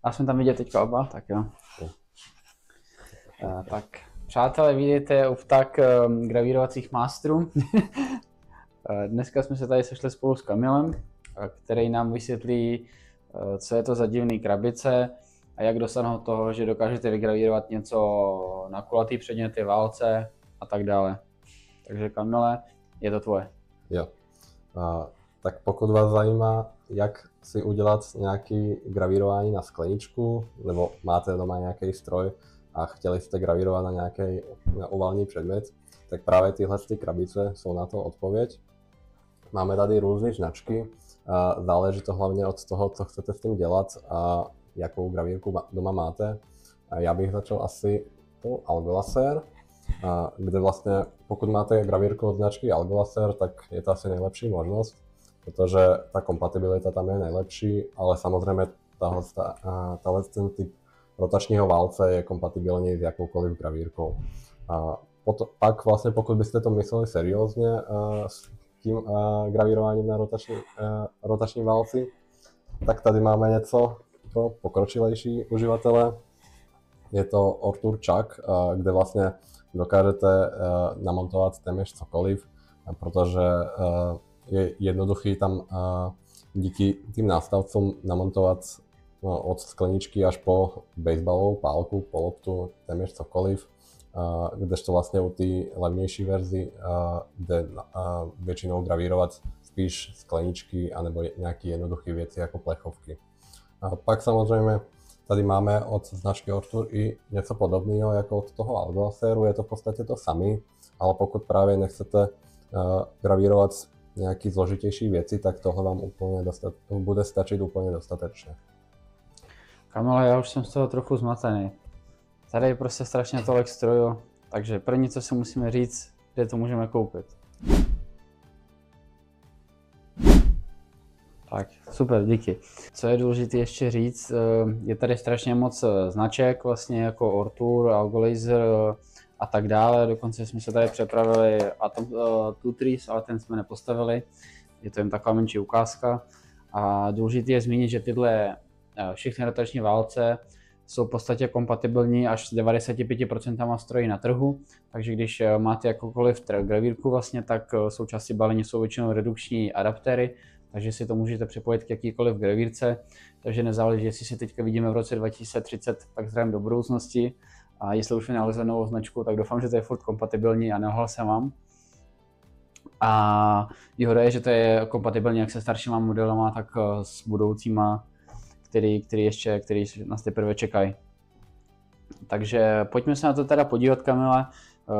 A jsme tam vidět teďka oba, tak jo. Tak, přátelé, vidíte u vtak gravírovacích mástrů. Dneska jsme se tady sešli spolu s Kamilem, který nám vysvětlí, co je to za divný krabice a jak dosáhnout toho, že dokážete vygravírovat něco na kulatý předměty, válce a tak dále. Takže Kamile, je to tvoje. Jo. Tak pokud vás zajímá, jak si udělat nějaký gravírování na skleničku, nebo máte doma nějaký stroj a chtěli jste gravírovat na nějaký oválný předmět, tak právě tyhle krabice jsou na to odpověď. Máme tady různé značky, záleží to hlavně od toho, co chcete s tím dělat a jakou gravírku doma máte. Já bych začal asi tou Algolaser, kde vlastně pokud máte gravírku od značky Algolaser, tak je to asi nejlepší možnost, protože ta kompatibilita tam je nejlepší, ale samozřejmě ten typ rotačního válce je kompatibilní s jakoukoliv gravírkou. Pak vlastně pokud byste to mysleli seriózně s tím gravírováním na rotační válci, tak tady máme něco pro pokročilejší uživatele. Je to Ortur Chuck, kde vlastně dokážete namontovat téměř cokoliv, protože je jednoduchý tam díky tým nástavcům namontovat od skleničky až po baseballovou pálku, po loptu, téměř cokoliv, kdežto vlastně u té levnější verzi jde většinou gravírovat spíš skleničky anebo nějaké jednoduché věci jako plechovky. Pak samozřejmě tady máme od značky Ortur i něco podobného jako od toho Algolaseru, je to v podstatě to samé, ale pokud právě nechcete gravírovat nějaký zložitější věci, tak tohle vám bude stačit úplně dostatečně. Kamile, já už jsem z toho trochu zmatený. Tady je prostě strašně tolik strojů, takže první, co si musíme říct, kde to můžeme koupit. Tak, super, díky. Co je důležité ještě říct, je tady strašně moc značek, vlastně jako Ortur, Algolaser a tak dále. Dokonce jsme se tady přepravili Atom Tutris, ale ten jsme nepostavili. Je to jen taková menší ukázka. A důležité je zmínit, že tyhle všechny rotační válce jsou v podstatě kompatibilní až s 95% strojí na trhu, takže když máte jakoukoliv gravírku vlastně, tak součástí balení jsou většinou redukční adaptéry, takže si to můžete připojit k jakýkoliv gravírce, takže nezáleží, jestli si teďka vidíme v roce 2030, tak zdravím do budoucnosti a jestli už vynalezli novou značku, tak doufám, že to je furt kompatibilní a nelhal jsem vám. A výhoda je, že to je kompatibilní jak se staršíma modelama, tak s budoucíma, který nás teprve čekají. Takže pojďme se na to teda podívat, Kamile.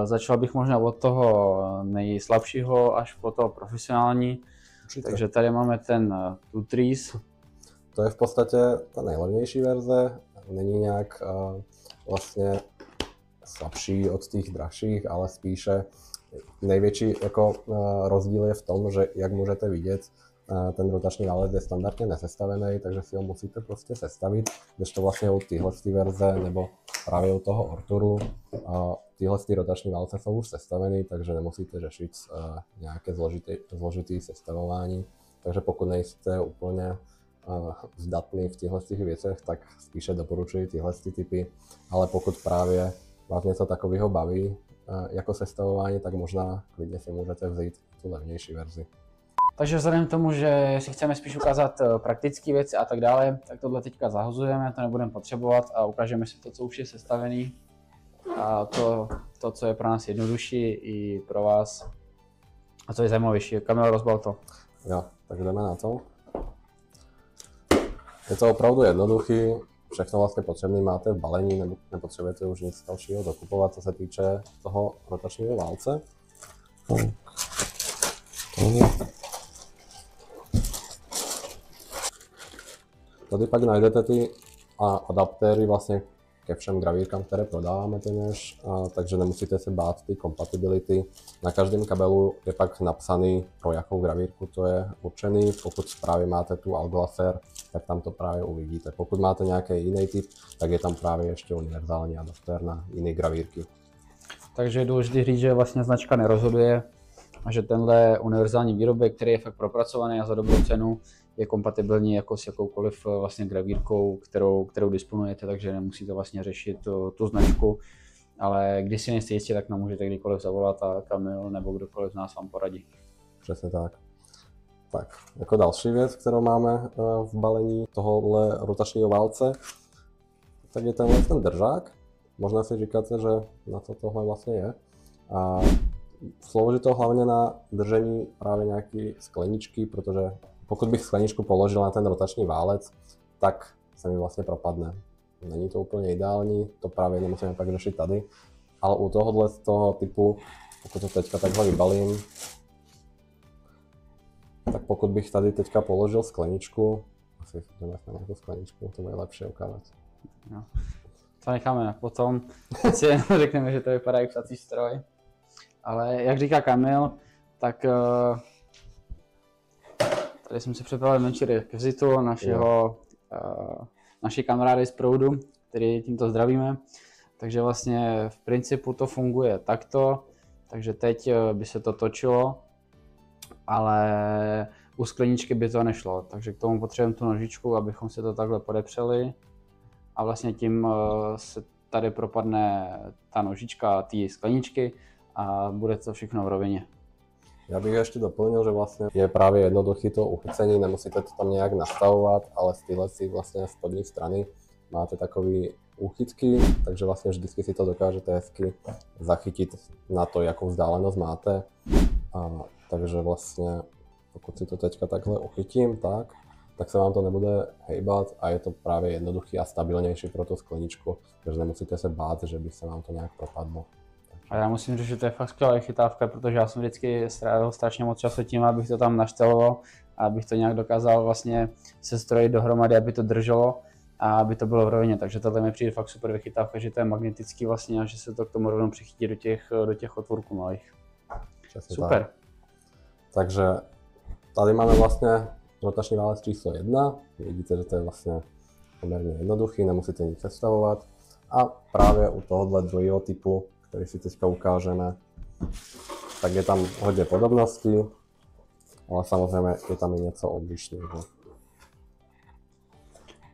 Začal bych možná od toho nejslabšího až po toho profesionální. Určitě. Takže tady máme ten Tutris. To je v podstatě ta nejlevnější verze, není nějak vlastně slabší od těch drahších, ale spíše největší jako rozdíl je v tom, že jak můžete vidět, ten rotační válec je standardně nesestavený, takže si ho musíte prostě sestavit, kdežto vlastně u téhle verze nebo právě u toho Orturu tyhle rotační válce jsou už sestavený, takže nemusíte řešit nějaké zložité sestavování. Takže pokud nejste úplně zdatný v těchto věcech, tak spíše doporučuji tyhle typy, ale pokud právě vás něco takového baví jako sestavování, tak možná klidně si můžete vzít tu levnější verzi. Takže vzhledem k tomu, že si chceme spíš ukázat praktické věci a tak dále, tak tohle teďka zahozujeme, to nebudeme potřebovat a ukážeme si to, co už je sestavený a to, co je pro nás jednodušší i pro vás a co je zajímavější. Kamil, rozbal to. Jo, tak jdeme na to. Je to opravdu jednoduchý, všechno vlastně potřebné máte v balení, nepotřebujete už nic dalšího dokupovat, co se týče toho rotačního válce. Tady pak najdete ty adaptéry vlastně ke všem gravírkám, které prodáváme téměř, takže nemusíte se bát ty kompatibility. Na každém kabelu je pak napsaný, pro jakou gravírku to je určený. Pokud právě máte tu Algolaser, tak tam to právě uvidíte. Pokud máte nějaký jiný typ, tak je tam právě ještě univerzální adaptér na jiné gravírky. Takže je důležité říct, že vlastně značka nerozhoduje a že tenhle univerzální výrobek, který je fakt propracovaný a za dobrou cenu, je kompatibilní jako s jakoukoliv vlastně gravírkou, kterou disponujete, takže nemusíte vlastně řešit tu značku. Ale když si nejste jistí, tak nám můžete kdykoliv zavolat a Kamil nebo kdokoliv z nás vám poradí. Přesně tak. Tak, jako další věc, kterou máme v balení tohohle rotačního válce, tak je ten držák. Možná si říkáte, že na co tohle vlastně je. A slouží to hlavně na držení právě nějaké skleničky, protože pokud bych skleničku položil na ten rotační válec, tak se mi vlastně propadne. Není to úplně ideální, to právě nemusíme pak řešit tady, ale u tohohle z toho typu, pokud to teďka takhle vybalím, tak pokud bych tady teďka položil skleničku, asi jdeme na nějakou skleničku, to bude lepší ukázat. No. To necháme na potom, teď si řekneme, že to vypadá jak psací stroj. Ale jak říká Kamil, tak tady jsem si připravil menší rekvizitu naší kamarády z Proudu, který tímto zdravíme. Takže vlastně v principu to funguje takto, takže teď by se to točilo, ale u skleničky by to nešlo, takže k tomu potřebujeme tu nožičku, abychom si to takhle podepřeli a vlastně tím se tady propadne ta nožička té skleničky a bude to všechno v rovině. Já bych ještě doplnil, že vlastně je právě jednoduché to uchycení, nemusíte to tam nějak nastavovat, ale z téhle si vlastně spodní strany máte takové úchytky, takže vlastně vždycky si to dokážete hezky zachytit na to, jakou vzdálenost máte. Takže vlastně pokud si to teďka takhle uchytím, tak se vám to nebude hejbat a je to právě jednoduchý a stabilnější pro tu skleničku, takže nemusíte se bát, že by se vám to nějak propadlo. A já musím říct, že to je fakt skvělá chytávka, protože já jsem vždycky strávil strašně moc času tím, abych to tam naštavoval a abych to nějak dokázal vlastně sestrojit dohromady, aby to drželo a aby to bylo v rovině. Takže tohle mi přijde fakt super vychytávka, že to je magnetický vlastně a že se to k tomu rovnou přichytí do těch otvorků malých. Přesně super. Tak. Takže tady máme vlastně rotační válec číslo 1. Vidíte, že to je vlastně poměrně jednoduchý, nemusíte nic sestavovat. A právě u tohohle druhého typu, který si teďka ukážeme, tak je tam hodně podobností, ale samozřejmě je tam i něco odlišného.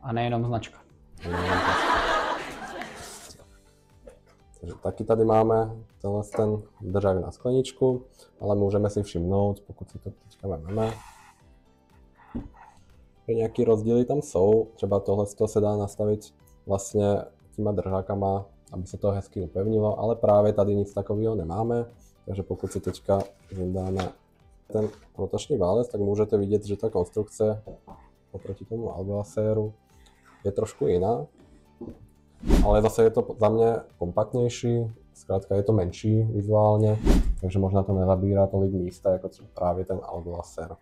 A nejenom značka. Takže taky tady máme ten držák na skleničku, ale můžeme si všimnout, pokud si to teďka vezmeme, že nějaký rozdíly tam jsou. Třeba tohle se dá nastavit vlastně těma držákama, aby se to hezky upevnilo, ale právě tady nic takového nemáme, takže pokud si teďka vyndáme ten rotační válec, tak můžete vidět, že ta konstrukce oproti tomu Algoaséru je trošku jiná, ale zase je to za mě kompaktnější, zkrátka je to menší vizuálně, takže možná to nezabírá tolik místa jako třeba právě ten Algoasér.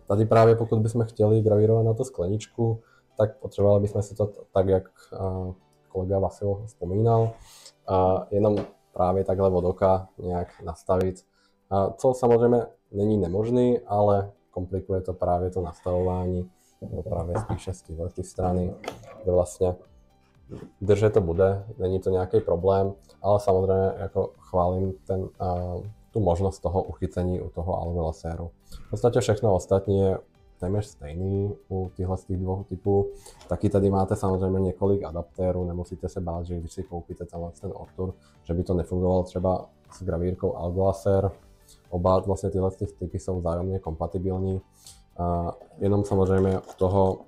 Tady právě pokud bychom chtěli gravírovat na tu skleničku, tak potřebovali bychom si to tak, jak kolega Vasil vzpomínal, jenom právě takhle od oka nějak nastavit, co samozřejmě není nemožný, ale komplikuje to právě to nastavování, právě spíše z téhle strany, kde vlastně držet to bude, není to nějaký problém, ale samozřejmě jako chválím tu možnost toho uchycení u toho Algoaséru. V podstatě všechno ostatní je téměř stejný u těchto dvou typů. Taky tady máte samozřejmě několik adaptérů, nemusíte se bát, že když si koupíte ten Ortur, že by to nefungovalo třeba s gravírkou Algoasér. Oba vlastně tyhle typy jsou vzájemně kompatibilní. Jenom samozřejmě u toho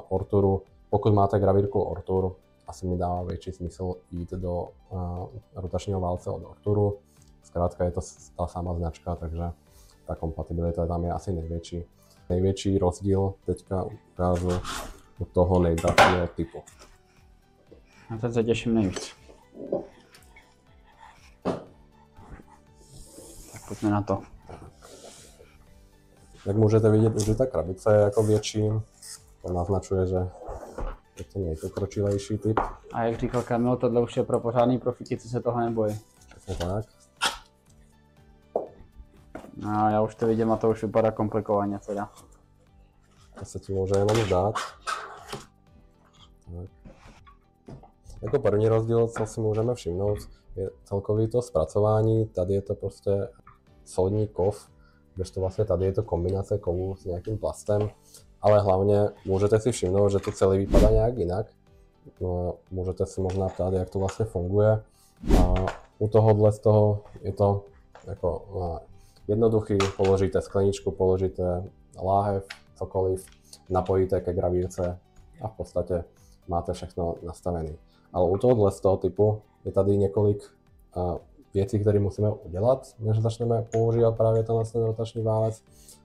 Orturu, pokud máte gravírku Ortur, asi mi dává větší smysl jít do rotačního válce od Orturu. Zkrátka je to ta sama značka, takže ta kompatibilita tam je asi největší. Největší rozdíl teďka ukážu u toho nejdražšího typu. A teď se těším nejvíc. Tak pojďme na to. Jak můžete vidět, už ta krabice je jako větší. To naznačuje, že je to nejpokročilejší typ. A jak říkal Kamil, tohle už je pro pořádný profíky, co se toho nebojí. Přesně tak. No, já už to vidím a to už vypadá komplikovaně teda. To se ti může jenom zdát. Tak. Jako první rozdíl, co si můžeme všimnout, je celkový to zpracování. Tady je to prostě solidní kov, kdežto vlastně tady je to kombinace kovu s nějakým plastem, ale hlavně můžete si všimnout, že to celé vypadá nějak jinak. No, můžete si možná ptát, jak to vlastně funguje. A u tohohle z toho je to jako jednoduchý, položíte skleničku, položíte láhev, cokoliv, napojíte ke gravírce a v podstatě máte všechno nastavené. Ale u tohohle z toho typu je tady několik věcí, které musíme udělat, než začneme používat právě ten rotační válec.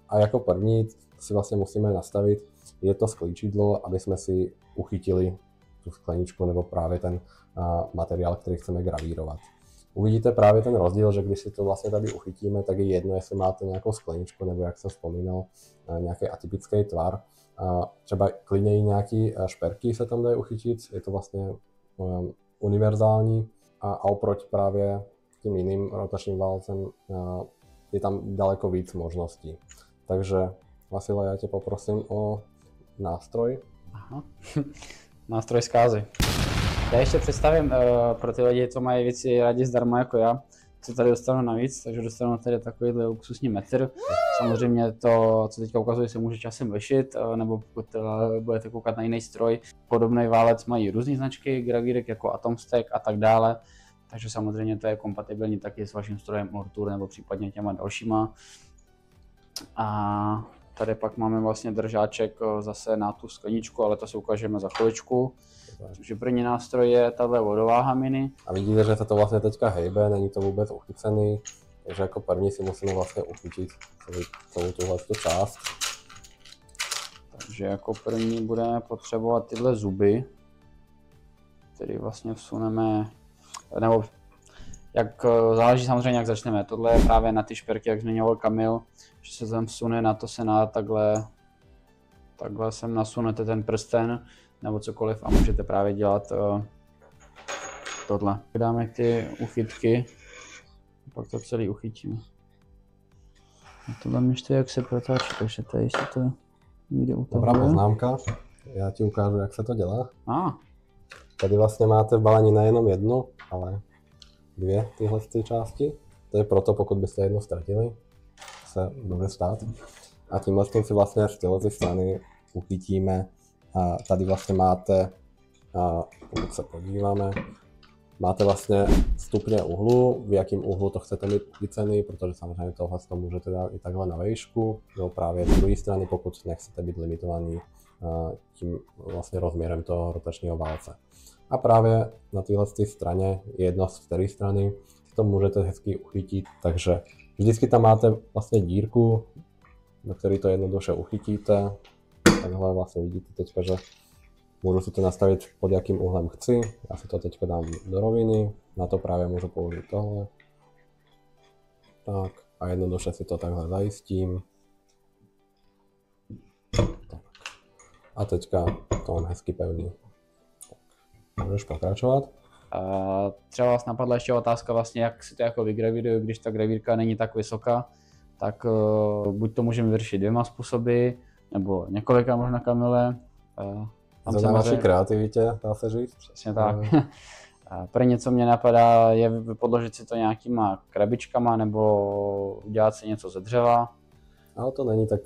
A jako první si vlastně musíme nastavit je to sklíčidlo, aby jsme si uchytili tu skleničku nebo právě ten materiál, který chceme gravírovat. Uvidíte právě ten rozdíl, že když si to vlastně tady uchytíme, tak je jedno, jestli máte nějakou skleničku nebo, jak jsem vzpomínal, nějaký atypický tvar. Třeba klidně i nějaký šperky se tam dají uchytit, je to vlastně univerzální a oproti právě tím jiným rotačním válcem je tam daleko víc možností. Takže Vasile, já tě poprosím o nástroj. Aha. Nástroj zkázy. Já ještě představím pro ty lidi, co mají věci rádi zdarma jako já, co tady dostanu navíc, takže dostanu tady takovýhle luxusní metr. Samozřejmě to, co teďka ukazuje, se může časem lišit, nebo pokud budete koukat na jiný stroj. Podobný válec mají různé značky gravírek jako Atomstack a tak dále, takže samozřejmě to je kompatibilní taky s vaším strojem Ortur nebo případně těma dalšíma. A tady pak máme vlastně držáček zase na tu skleničku, ale to si ukážeme za chviličku. Takže první nástroj je tahle vodováha mini. A vidíte, že se to vlastně teďka hejbe, není to vůbec uchycený, takže jako první si musíme vlastně uchytit celou tuhletu část. Takže jako první budeme potřebovat tyhle zuby, které vlastně vsuneme, nebo jak záleží samozřejmě, jak začneme. Tohle je právě na ty šperky, jak zmiňoval Kamil, že se tam vsune, na to se takhle sem nasunete ten prsten nebo cokoliv a můžete právě dělat tohle. Dáme ty uchytky, pak to celý uchytíme. A tohle ještě jak se protáčí, takže tady se to někde utahuje. Dobrá poznámka, já ti ukážu, jak se to dělá. Tady vlastně máte v balení nejenom jednu, ale dvě tyhle části. To je proto, pokud byste jednu ztratili, se může stát. A tímhle si vlastně z této strany uchytíme. A tady vlastně máte, pokud se podíváme, máte vlastně stupně uhlu, v jakém uhlu to chcete mít uchycený, protože samozřejmě tohle to můžete dát i takhle na vejšku, nebo právě z druhé strany, pokud nechcete být limitovaný tím vlastně rozměrem toho rotačního válce. A právě na téhle straně je jedno z které strany si to můžete hezky uchytit, takže vždycky tam máte vlastně dírku, do které to jednoduše uchytíte. Takhle vlastně vidíte teďka, že můžu si to nastavit pod jakým úhlem chci. Já si to teďka dám do roviny, na to právě můžu použít tohle. Tak a jednoduše si to takhle zajistím. Tak. A teďka to mám hezky pevný. Tak. Můžeš pokračovat. Třeba vás napadla ještě otázka vlastně, jak si to jako vygravíruju, když ta gravírka není tak vysoká, tak buď to můžeme vyřešit dvěma způsoby, nebo několika možná, Kamile. To na vaší kreativitě, dá se říct. Přesně tak. První, co mě napadá, je podložit si to nějakýma krabičkama nebo udělat si něco ze dřeva. Ale to není tak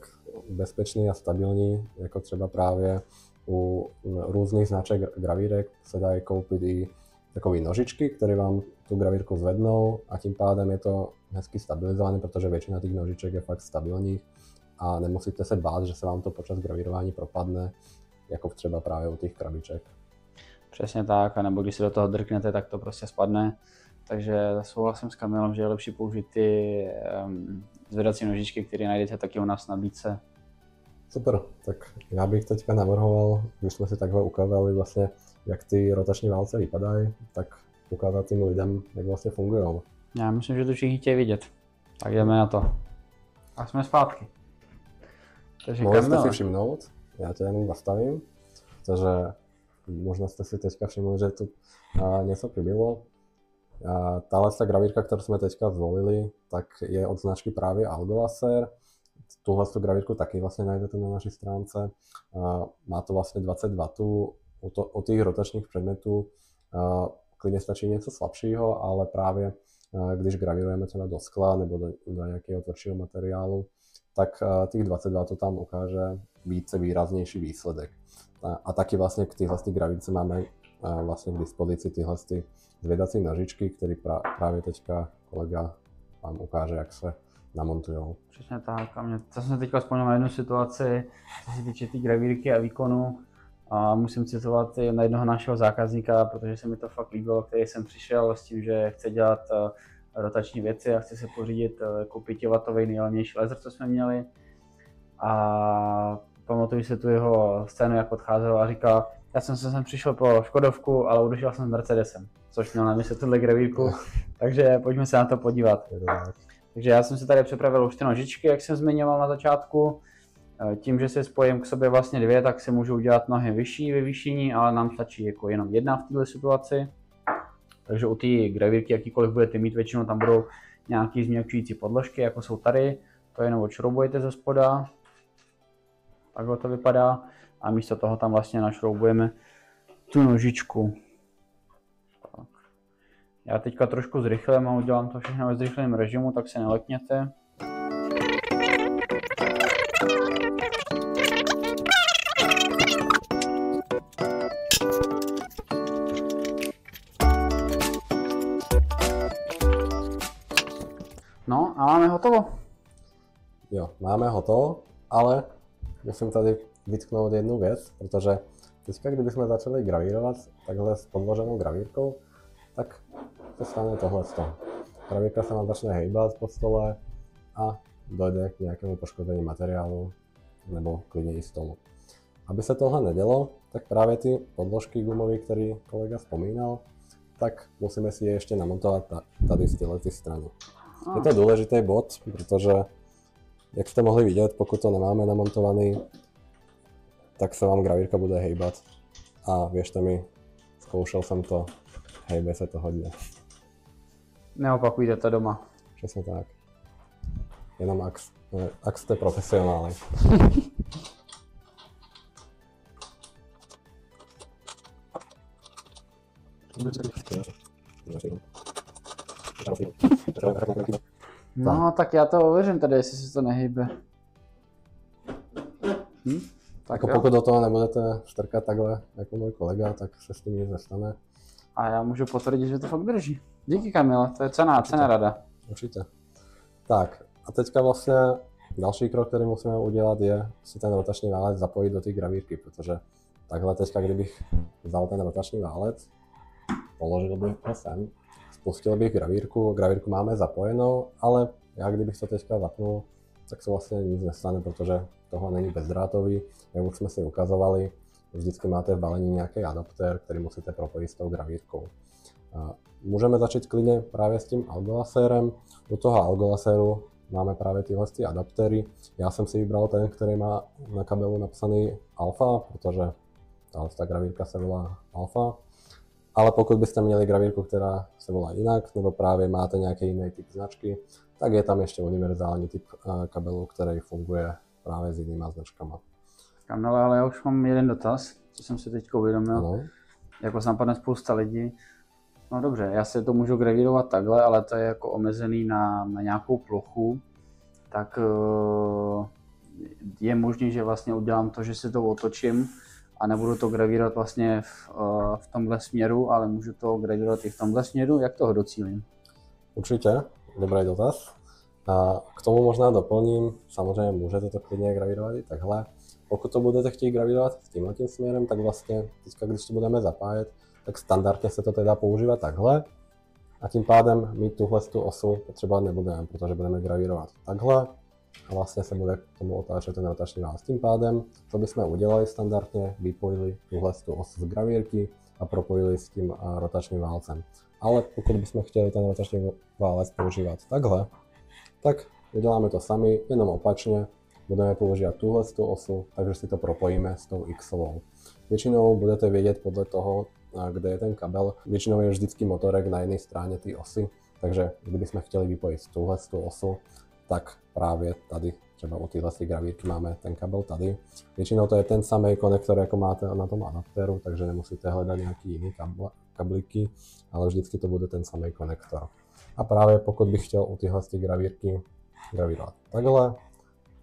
bezpečný a stabilní, jako třeba právě u různých značek gravírek se dají koupit i takové nožičky, které vám tu gravírku zvednou a tím pádem je to hezky stabilizované, protože většina těch nožiček je fakt stabilních a nemusíte se bát, že se vám to počas gravírování propadne, jako třeba právě u těch krabiček. Přesně tak, anebo když si do toho drknete, tak to prostě spadne. Takže souhlasím s Kamilem, že je lepší použít ty zvedací nožičky, které najdete taky u nás na nabídce. Super, tak já bych teďka navrhoval, když jsme si takhle ukázali vlastně, jak ty rotační válce vypadají, tak ukázat tím lidem, jak vlastně fungují. Já myslím, že to všichni chtějí vidět. Tak jdeme na to. A jsme zpátky. Mohli jste si všimnout, já tě jenom zastavím, protože možná jste si teďka všimli, že tu něco přibylo. Tahle gravírka, kterou jsme teďka zvolili, tak je od značky právě Algolaser. Tuhle gravírku taky vlastně najdete na naší stránce. Má to vlastně 20 W. U těch rotačních předmětů klidně stačí něco slabšího, ale právě když gravírujeme třeba do skla nebo do nějakého tvrdšího materiálu, tak tých 22 to tam ukáže více výraznější výsledek. A taky vlastně k téhle gravírce máme vlastně k dispozici tyhle zvědací nožičky, které právě teďka kolega vám ukáže, jak se namontujou. Přesně tak. A to jsem teďka vzpomněl na jednu situaci, co se týče té gravírky a výkonu. A musím citovat na jednoho našeho zákazníka, protože se mi to fakt líbilo, který jsem přišel s tím, že chce dělat rotační věci a chce se pořídit jako 5W nejlevnější laser, co jsme měli. A pamatuju si tu jeho scénu, jak odcházel a říkal, já jsem sem přišel pro Škodovku, ale odešel jsem s Mercedesem, což měl na mysli tuhle gravírku, takže pojďme se na to podívat. Takže já jsem si tady připravil už ty nožičky, jak jsem zmiňoval na začátku. Tím, že si spojím k sobě vlastně dvě, tak si můžu udělat nohy vyšší vyvýšení, ale nám stačí jako jenom jedna v této situaci. Takže u té gravírky, jakýkoliv budete mít, většinou tam budou nějaké změkčující podložky, jako jsou tady. To jenom odšroubujete ze spoda. Takhle to vypadá. A místo toho tam vlastně našroubujeme tu nožičku. Tak. Já teďka trošku zrychlím a udělám to všechno ve zrychleném režimu, tak se nelekněte. No a máme hotovo. Jo, máme hotovo, ale musím tady vytknout jednu věc, protože teďka, kdybychom začali gravírovat takhle s podloženou gravírkou, tak se stane tohleto. Gravírka sa nám začne hejbať po stole a dojde k nějakému poškození materiálu nebo klidně i stolu. Aby se tohle nedělo, tak právě ty podložky gumové, které kolega vzpomínal, tak musíme si je ještě namontovat tady z této strany. Je to důležitý bod, protože jak jste mohli vidět, pokud to nemáme namontovaný, tak se vám gravírka bude hejbat. A věřte mi, zkoušel jsem to, hejbe se to hodně. Neopakujte to doma. Přesně tak. Jenom ak jste profesionáli. No, tak já to ověřím tady, jestli se to nehýbe. Tak jako pokud do toho nebudete strkat takhle, jako můj kolega, tak se s tím nic nestane. A já můžu potvrdit, že to fakt drží. Díky, Kamile, to je cena rada. Určitě. Tak, a teďka vlastně další krok, který musíme udělat, je si ten rotační válec zapojit do té gravírky, protože takhle teďka, kdybych vzal ten rotační válec, položil bych ho sem, spustil bych gravírku máme zapojenou, ale já kdybych to teďka zapnul, tak se vlastně nic nestane, protože tohle není bezdrátový, jak už jsme si ukazovali, vždycky máte v balení nějaký adaptér, který musíte propojit s tou gravírkou. Můžeme začít klidně právě s tím algolasérem. U toho algolaséru máme právě tyhle adaptéry. Já jsem si vybral ten, který má na kabelu napsaný Alfa, protože ta gravírka se volá Alfa. Ale pokud byste měli gravírku, která se volá jinak, nebo právě máte nějaký jiný typ značky, tak je tam ještě univerzální typ kabelu, který funguje právě s jinýma značkama. Kamile, ale já už mám jeden dotaz, co jsem si teď uvědomil. Ano. Jako se napadne spousta lidí. No dobře, já si to můžu gravírovat takhle, ale to je jako omezený na nějakou plochu. Tak je možné, že vlastně udělám to, že si to otočím a nebudu to gravírovat vlastně v tomhle směru, ale můžu to gravírovat i v tomhle směru. Jak toho docílím? Určitě, dobrý dotaz. A k tomu možná doplním, samozřejmě můžete to klidně gravírovat i takhle. Pokud to budete chtít gravírovat tímhletím směrem, tak vlastně teďka, když to budeme zapájet, tak standardně se to teda používá takhle. A tím pádem mít tuhle osu potřebovat nebudeme, protože budeme gravírovat takhle. A vlastně se bude k tomu otáčet ten rotační válec. Tím pádem, co bychom udělali standardně, vypojili tuhle osu z gravírky a propojili s tím rotačním válcem. Ale pokud bychom chtěli ten rotační válec používat takhle, tak uděláme to sami, jenom opačně. Budeme používat tuhle osu, takže si to propojíme s tou X-ovou. Většinou budete vědět podle toho, kde je ten kabel. Většinou je vždycky motorek na jedné straně té osy, takže kdybychom chtěli vypojit tuhle osu, tak právě tady, třeba u téhle gravírky máme ten kabel tady. Většinou to je ten samý konektor, jako máte na tom adaptéru, takže nemusíte hledat nějaký jiný kabliky, ale vždycky to bude ten samý konektor. A právě pokud bych chtěl u tyhle gravírky gravírovat takhle,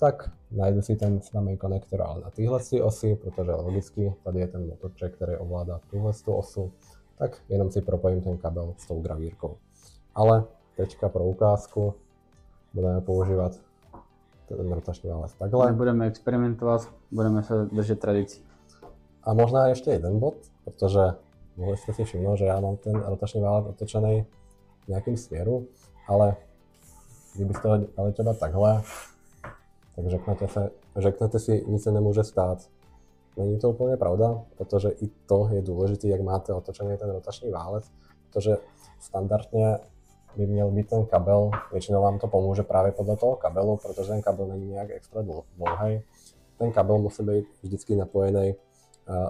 tak najdu si ten samý konektor ale na tyhle osy, protože logicky tady je ten motorček, který ovládá tuhle osu, tak jenom si propojím ten kabel s tou gravírkou. Ale teďka pro ukázku budeme používat ten rotační válec takhle. Nebudeme experimentovat, budeme se držet tradicí. A možná ještě jeden bod, protože mohli jste si všimnout, že já mám ten rotační válec otočený v nějakým směru, ale kdybyste ho dali třeba takhle, tak řeknete si, nic se nemůže stát. Není to úplně pravda, protože i to je důležité, jak máte otočený ten rotační válec, protože standardně by měl být ten kabel, většinou vám to pomůže právě podle toho kabelu, protože ten kabel není nějak extra dlouhý. Ten kabel musí být vždycky napojený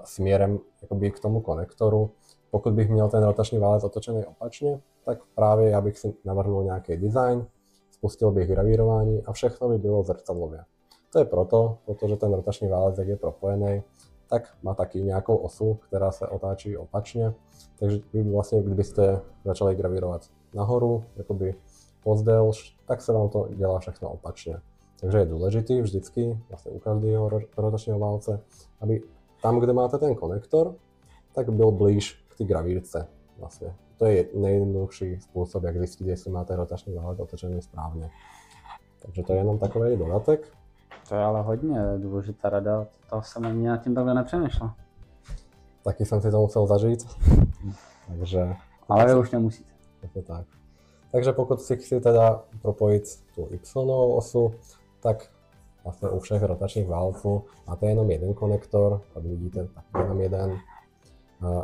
směrem jakoby k tomu konektoru. Pokud bych měl ten rotační válec otočený opačně, tak právě já bych si navrhnul nějaký design, spustil bych gravírování a všechno by bylo zrcadlově. To je proto, protože ten rotační válec, jak je propojený, tak má taky nějakou osu, která se otáčí opačně. Takže vy vlastně, kdybyste začali gravírovat nahoru, jakoby pozdélž, tak se vám to dělá všechno opačně. Takže je důležitý vždycky, vlastně u každého rotačního válce, aby tam, kde máte ten konektor, tak byl blíž k té gravírce. Vlastně. To je nejjednodušší způsob, jak zjistit, jestli máte rotační válec otočený správně. Takže to je jenom takový dodatek. To je ale hodně důležitá rada, to jsem ani nad tím takhle nepřemýšlel. Taky jsem si to musel zažít, takže... Ale vy už nemusíte. Tak. Takže pokud si chci teda propojit tu Y osu, tak vlastně u všech rotačních válců máte jenom jeden konektor, tady vidíte tak jenom jeden,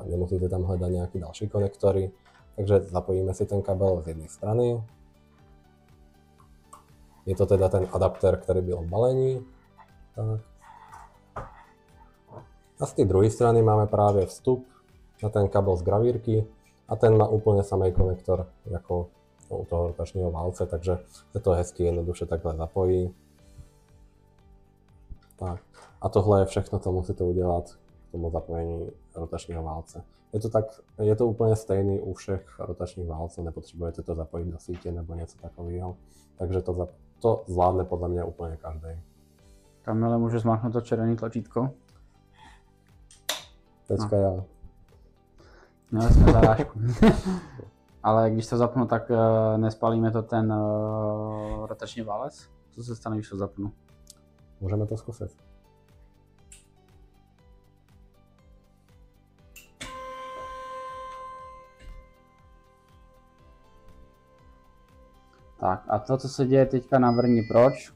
nemusíte tam hledat nějaký další konektory, takže zapojíme si ten kabel z jedné strany. Je to teda ten adapter, který byl v balení. Tak. A z té druhé strany máme právě vstup na ten kabel z gravírky a ten má úplně samý konektor jako u toho rotačního válce, takže se to hezky jednoduše takhle zapojí. Tak. A tohle je všechno, co musíte udělat k tomu zapojení rotačního válce. Je to úplně stejný u všech rotačních válců, nepotřebujete to zapojit do sítě nebo něco takového, takže to zvládne podle mě úplně každý. Kamile, můžu zmáchnout to červené tlačítko? Teďka já. Měli jsme zarážku. Ale když to zapnu, tak nespalíme to ten rotační válec? Co se stane, když to zapnu? Můžeme to zkusit. Tak a to, co se děje teďka, navrhni proč.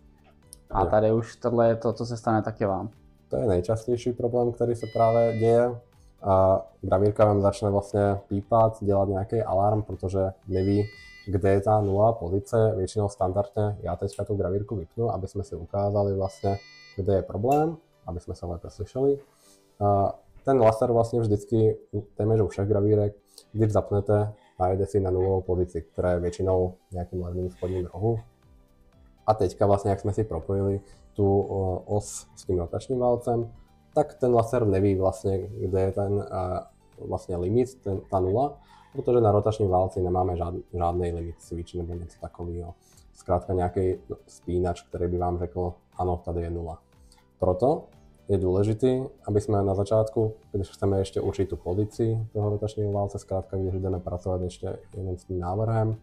A tady už tohle je to, co se stane taky vám. To je nejčastější problém, který se právě děje. A gravírka vám začne vlastně pípat, dělat nějaký alarm, protože neví, kde je ta nulová pozice. Většinou standardně já teďka tu gravírku vypnu, aby jsme si ukázali vlastně, kde je problém, aby jsme se lépe slyšeli. Ten laser vlastně vždycky, téměř u všech gravírek, když zapnete, najde si na nulovou pozici, která je většinou v nějakém levném spodním rohu. A teďka vlastně, jak jsme si propojili tu os s tím rotačním válcem, tak ten laser neví vlastně, kde je ten vlastně limit, ta nula, protože na rotačním válci nemáme žádný limit switch nebo něco takového. Zkrátka nějaký spínač, který by vám řekl, ano, tady je nula. Proto je důležité, aby jsme na začátku, když chceme ještě určit tu pozici toho rotačního válce, zkrátka když jdeme pracovat ještě jenom s tím návrhem,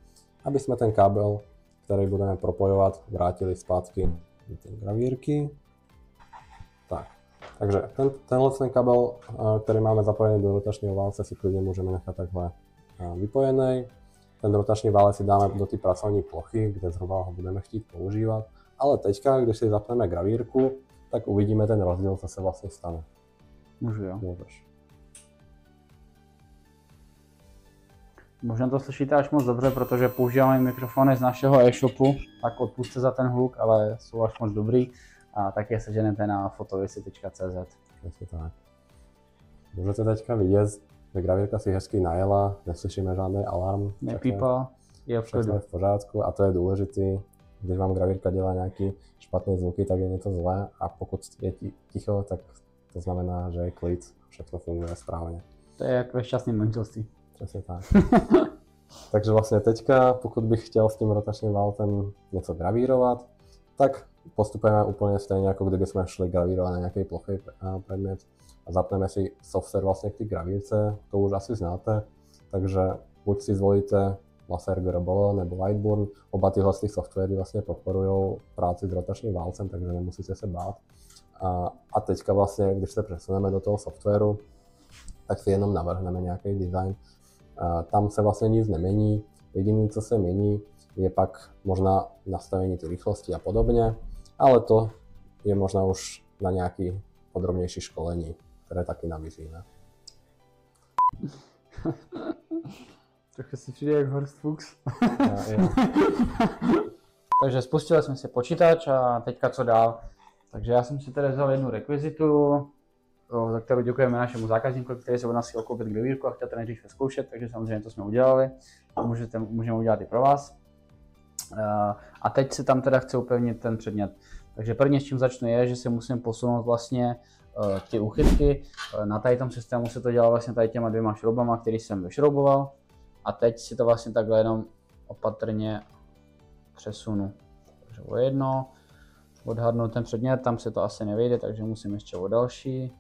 aby jsme ten kabel, který budeme propojovat, vrátili zpátky do té gravírky. Tak. Takže tenhle kabel, který máme zapojený do rotačního válce, si klidně můžeme nechat takhle vypojený. Ten rotační válec si dáme do té pracovní plochy, kde zhruba ho budeme chtít používat. Ale teďka, když si zapneme gravírku, tak uvidíme ten rozdíl, co se vlastně stane. Můžu, jo? Můžeš. Možná to slyšíte až moc dobře, protože používáme mikrofony z našeho e-shopu, tak odpusťte za ten hluk, ale jsou až moc dobrý. A tak je seženete na fotovisy.cz. Přesně tak. Můžete teďka vidět, že gravírka si hezky najela, neslyšíme žádný alarm. Nepípá, je v pořádku a to je důležitý. Když vám gravírka dělá nějaký špatné zvuky, tak je něco zlé a pokud je ticho, tak to znamená, že je klid, všechno funguje správně. To je jak ve šťastném manželství. Přesně tak. Takže vlastně teďka, pokud bych chtěl s tím rotačním válcem něco gravírovat, tak postupujeme úplně stejně, jako kdyby jsme šli gravírovat na nějaký plochý předmět a zapneme si software vlastně k té gravírce, to už asi znáte, takže buď si zvolíte Laser Grabolo nebo Lightburn, oba tyhle softwary vlastně podporují práci s rotačním válcem, takže nemusíte se bát. A teďka vlastně, když se přesuneme do toho softwaru, tak si jenom navrhneme nějaký design. Tam se vlastně nic nemění, jediné, co se mění, je pak možná nastavení ty rychlosti a podobně, ale to je možná už na nějaký podrobnější školení, které taky nabízíme. Trochu si přijde jak Horst Fuchs. Takže spustili jsme si počítač a teďka co dál. Takže já jsem si tady vzal jednu rekvizitu, za kterou děkujeme našemu zákazníku, který se od nás chtěl koupit gravírku a chtěl to nejdřív zkoušet, takže samozřejmě to jsme udělali. Můžeme udělat i pro vás. A teď si tam teda chci upevnit ten předmět. Takže první, s čím začnu, je, že si musím posunout vlastně ty úchytky. Na tady tom systému se to dělá vlastně tady těma dvěma šroubama, který jsem vyšrouboval. A teď si to vlastně takhle jenom opatrně přesunu. Takže o jedno, odhadnu ten předmět, tam se to asi nevejde, takže musím ještě o další.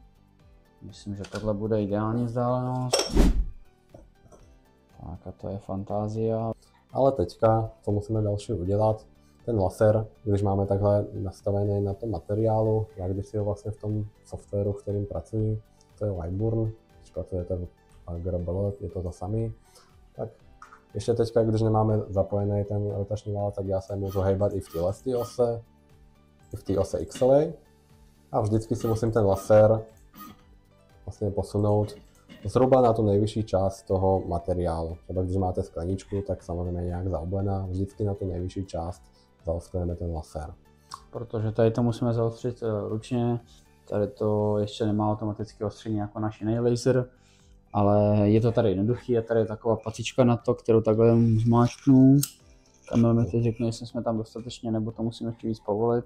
Myslím, že tohle bude ideální vzdálenost. Tak a to je fantázia. Ale teďka, co musíme další udělat, ten laser, když máme takhle nastavený na tom materiálu, jak když si ho vlastně v tom softwaru, v kterým pracuji, to je Lightburn, když pracujete v Grabolo, je to samé, tak ještě teďka, když nemáme zapojený ten rotační vál, tak já se můžu hejbat i v této ose, i v té ose Xové a vždycky si musím ten laser vlastně posunout zhruba na tu nejvyšší část toho materiálu. Třeba když máte skleničku, tak samozřejmě nějak zaoblená, vždycky na tu nejvyšší část zaostřujeme ten laser. Protože tady to musíme zaostřit ručně, tady to ještě nemá automatické ostření jako náš jiný laser, ale je to tady jednoduchý, je tady taková pacička na to, kterou takhle zmáčknu. Kamil mi teď řekne, jestli jsme tam dostatečně, nebo to musíme ještě víc povolit.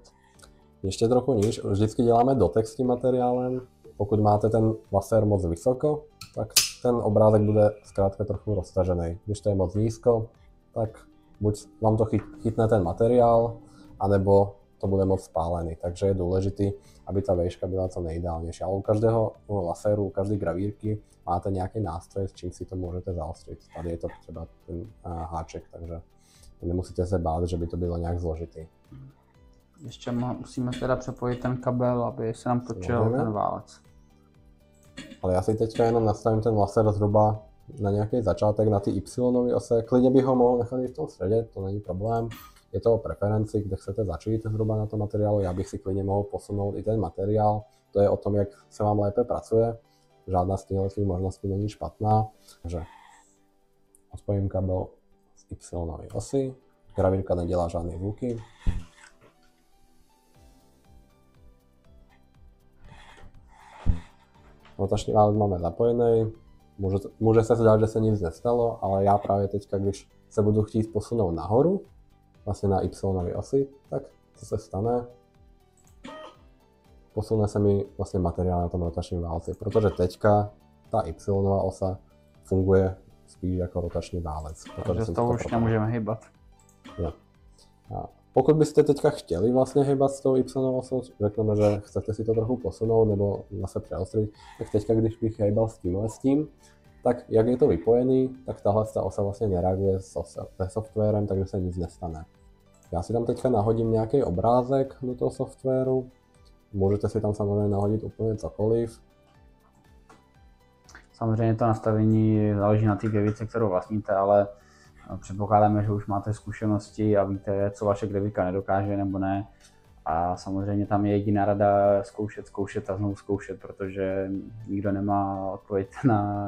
Ještě trochu níž, vždycky děláme dotek s tím materiálem. Pokud máte ten laser moc vysoko, tak ten obrázek bude zkrátka trochu roztažený. Když to je moc nízko, tak buď vám to chytne ten materiál, anebo to bude moc spálený. Takže je důležité, aby ta výška byla co nejideálnější. Ale u každého laseru, u každé gravírky máte nějaký nástroj, s čím si to můžete zaostřit. Tady je to třeba ten háček, takže nemusíte se bát, že by to bylo nějak zložitý. Ještě musíme teda přepojit ten kabel, aby se nám točil ten válec. Ale já si teďka jenom nastavím ten laser zhruba na nějaký začátek, na ty Y ose. Klidně bych ho mohl nechat i v tom středě, to není problém. Je to o preferenci, kde chcete začít zhruba na tom materiálu. Já bych si klidně mohl posunout i ten materiál. To je o tom, jak se vám lépe pracuje. Žádná z těchto možností není špatná. Takže odpojím kabel z Y osy. Gravírka nedělá žádné zvuky. Rotační válec máme zapojený, může se zdát, že se nic nestalo, ale já právě teďka, když se budu chtít posunout nahoru, vlastně na Y osi, tak co se stane? Posune se mi vlastně materiál na tom rotačním válci, protože teďka ta Y osa funguje spíš jako rotační válec. Takže z toho už nemůžeme hýbat. Jo. A pokud byste teďka chtěli vlastně hýbat s tou Y-osou, řekneme, že chcete si to trochu posunout nebo zase přeostřit, tak teďka, když bych hýbal s tím, tak jak je to vypojený, tak tahle osa vlastně nereaguje se softwarem, takže se nic nestane. Já si tam teďka nahodím nějaký obrázek do toho softwaru, můžete si tam samozřejmě nahodit úplně cokoliv. Samozřejmě to nastavení záleží na té gravice, kterou vlastníte, ale předpokládáme, že už máte zkušenosti a víte, co vaše gravika nedokáže nebo ne. A samozřejmě tam je jediná rada zkoušet a znovu zkoušet, protože nikdo nemá odpověď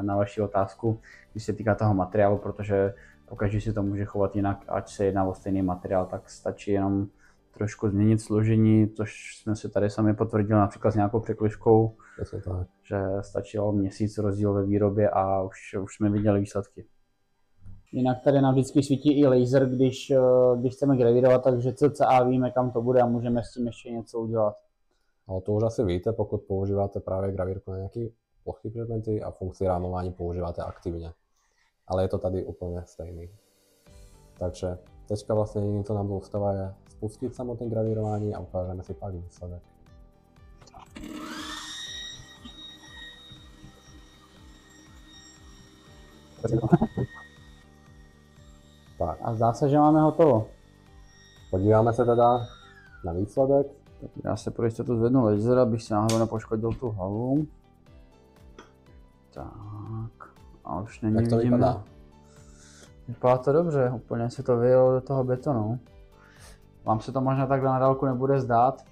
na vaši otázku, když se týká toho materiálu, protože pokaždé si to může chovat jinak, ať se jedná o stejný materiál, tak stačí jenom trošku změnit složení, což jsme si tady sami potvrdili například s nějakou překližkou, že stačilo měsíc rozdíl ve výrobě a už jsme viděli výsledky. Jinak tady nám vždycky svítí i laser, když chceme gravírovat, takže cca víme, kam to bude a můžeme s tím ještě něco udělat. Ale to už asi víte, pokud používáte právě gravírku na nějaké plochy předměty a funkci rámování používáte aktivně. ale je to tady úplně stejný. Takže teďka vlastně jediné, co nám zůstává, je spustit samotné gravírování a ukážeme si pak výsledek. Tak. A zdá se, že máme hotovo. Podíváme se teda na výsledek. Tak já se pro jistotu zvednu laser, abych si náhodou nepoškodil tu hlavu. Tak. A už není Jak to vidíme. vypadá? Vypadá to dobře, úplně se to vyjelo do toho betonu. Vám se to možná takhle na dálku nebude zdát,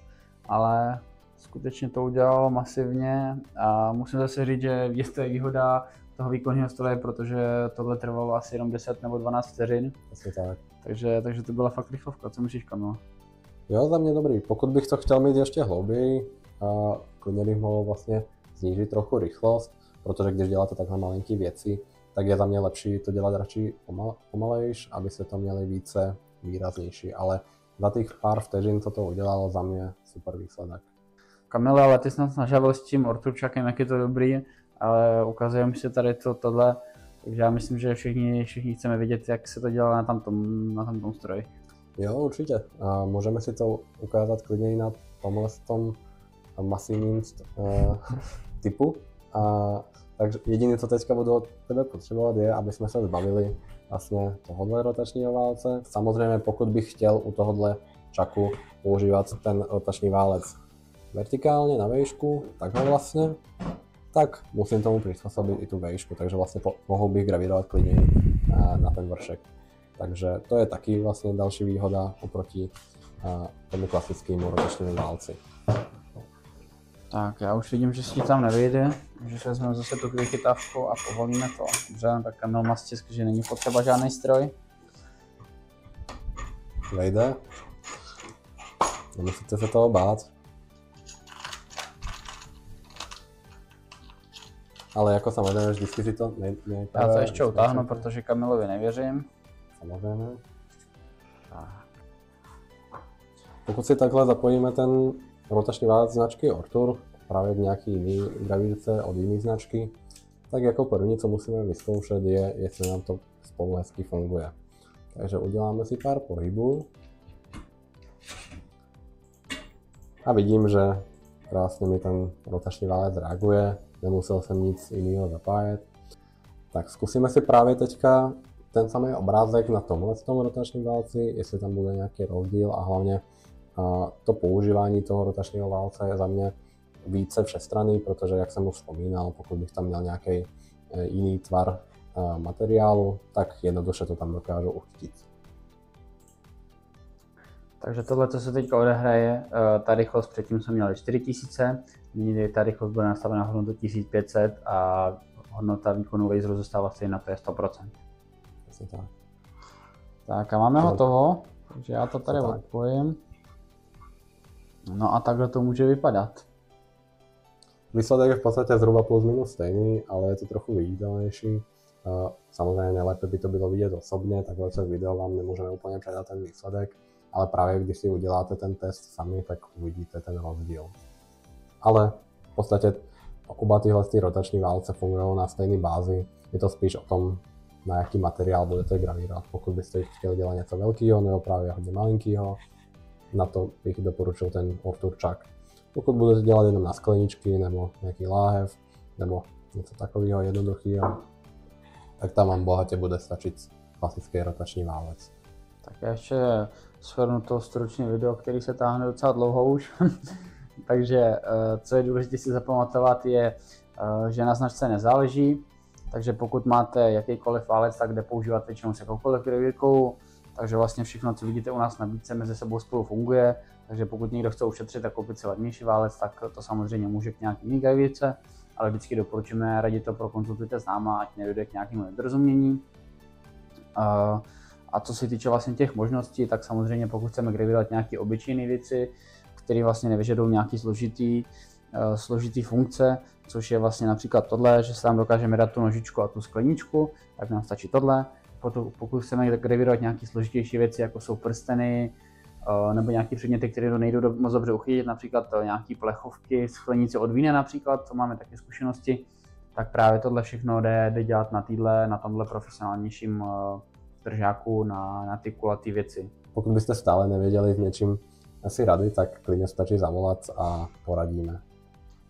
ale skutečně to udělalo masivně a musím zase říct, že je to výhoda toho výkonného stroje, protože tohle trvalo asi jenom 10 nebo 12 vteřin. Asi tak. Takže to byla fakt rychlovka, co myslíš, Kamil? Jo, za mě dobrý. Pokud bych to chtěl mít ještě hlouběji, klidně bych mohl vlastně snížit trochu rychlost, protože když děláte takhle malinký věci, tak je za mě lepší to dělat radši pomalejš, aby se to měli více výraznější, ale za těch pár vteřin, co to udělalo, za mě super výsledek. Kamile, ale ty jsi nás nažavil s tím orturčakem, jak je to dobrý, ale ukazuje mi se tady tohle, takže já myslím, že všichni chceme vidět, jak se to dělá na tamtom stroji. Jo, určitě. Můžeme si to ukázat klidně i na tomhle tom masivním typu. Takže jediné, co teďka budu od tebe potřebovat, je, aby jsme se zbavili vlastně tohohle rotačního válce. Samozřejmě pokud bych chtěl u tohohle čaku používat ten rotační válec vertikálně na výšku, takhle vlastně, tak musím tomu přizpůsobit i tu výšku, takže vlastně mohl bych gravírovat klidně na ten vršek. Takže to je taky vlastně další výhoda oproti tomu klasickému rotačnímu válci. Tak já už vidím, že si ti tam nevyjde, takže si vezmeme zase tu vychytávku a povolíme to. Dobře, tak Kamil má stisk, že není potřeba žádný stroj. Vejde. Nemusíte se toho bát. Ale jako samozřejmě vždycky si to Já to ještě utáhnu, protože Kamilovi nevěřím. Samozřejmě. Tak. Pokud si takhle zapojíme ten rotační válec značky Ortur právě v nějaký jiný gravírce od jiné značky, tak jako první, co musíme vyzkoušet, je, jestli nám to spolu hezky funguje. Takže uděláme si pár pohybů. A vidím, že krásně mi ten rotační válec reaguje, nemusel jsem nic jiného zapájet. Tak zkusíme si právě teďka ten samý obrázek na tomhle rotačním válci, jestli tam bude nějaký rozdíl a hlavně to používání toho rotačního válce je za mě více všestranný, protože jak jsem už vzpomínal, pokud bych tam měl nějaký jiný tvar materiálu, tak jednoduše to tam dokážu uchytit. Takže tohle, co se teď odehraje, ta rychlost předtím jsme měli 4000, nyní ta rychlost bude nastavená hodnotu 1500 a hodnota výkonu laseru zůstává stejná, to je 100%. Tak. Tak a máme hotovo, takže já to tady odpojím. No a takhle to může vypadat. Výsledek je v podstatě zhruba plus minus stejný, ale je to trochu viditelnější. Samozřejmě nejlépe by to bylo vidět osobně, takhle se video vám nemůžeme úplně předat ten výsledek, ale právě když si uděláte ten test sami, tak uvidíte ten rozdíl. Ale v podstatě oba tyhle rotační válce fungují na stejné bázi, je to spíš o tom, na jaký materiál budete gravírovat. Pokud byste chtěli dělat něco velkého nebo právě hodně malinkého, na to bych doporučil ten Ortur čak. Pokud budete dělat jenom na skleničky nebo nějaký láhev nebo něco takového jednoduchého, tak tam vám bohatě bude stačit klasický rotační válec. Tak já ještě shrnu to stručné video, který se táhne docela dlouho už. Takže co je důležité si zapamatovat je, že na značce nezáleží. Takže pokud máte jakýkoliv válec, tak jde používat většinou s jakoukoliv gravírkou. Takže vlastně všechno, co vidíte u nás na nabídce, mezi sebou spolu funguje. Takže pokud někdo chce ušetřit a koupit si levnější válec, tak to samozřejmě může k nějaký jiný gravírce. Ale vždycky doporučíme, raději to prokonzultujte s náma, ať nedojde k nějakému nedorozumění. A co se týče vlastně těch možností, tak samozřejmě pokud chceme gravírovat nějaké obyčejné věci, které vlastně nevyžadují nějaký složitý funkce, což je vlastně například tohle, že se tam dokážeme dát tu nožičku a tu skleničku, tak nám stačí tohle. Pokud chceme gravírovat nějaké složitější věci, jako jsou prsteny, nebo nějaké předměty, které nejdou moc dobře uchytit, například nějaké plechovky, sklenice od vína například, to máme také zkušenosti, tak právě tohle všechno jde dělat na tomhle profesionálnějším držáku, na ty kulatý věci. Pokud byste stále nevěděli s něčím asi rady, tak klidně stačí zavolat a poradíme.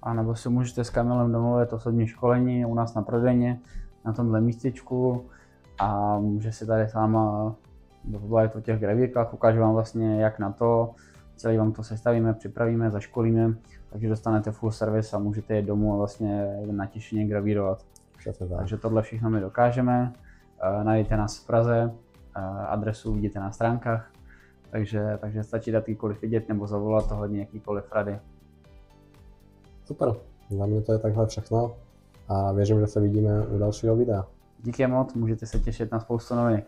A nebo si můžete s Kamilem domluvit osobní školení u nás na prodejně, na tomhle místečku a může si tady s váma pobavit o těch gravírkách, ukážu vám vlastně jak na to, celý vám to sestavíme, připravíme, zaškolíme, takže dostanete full service a můžete jít domů a vlastně natěšeně gravírovat. Takže tohle všechno my dokážeme, najdete nás v Praze, adresu vidíte na stránkách, takže stačí dát jakýkoliv vidět nebo zavolat ohledně jakýkoliv rady. Super, za mě to je takhle všechno a věřím, že se vidíme u dalšího videa. Díky moc, můžete se těšit na spoustu novinek.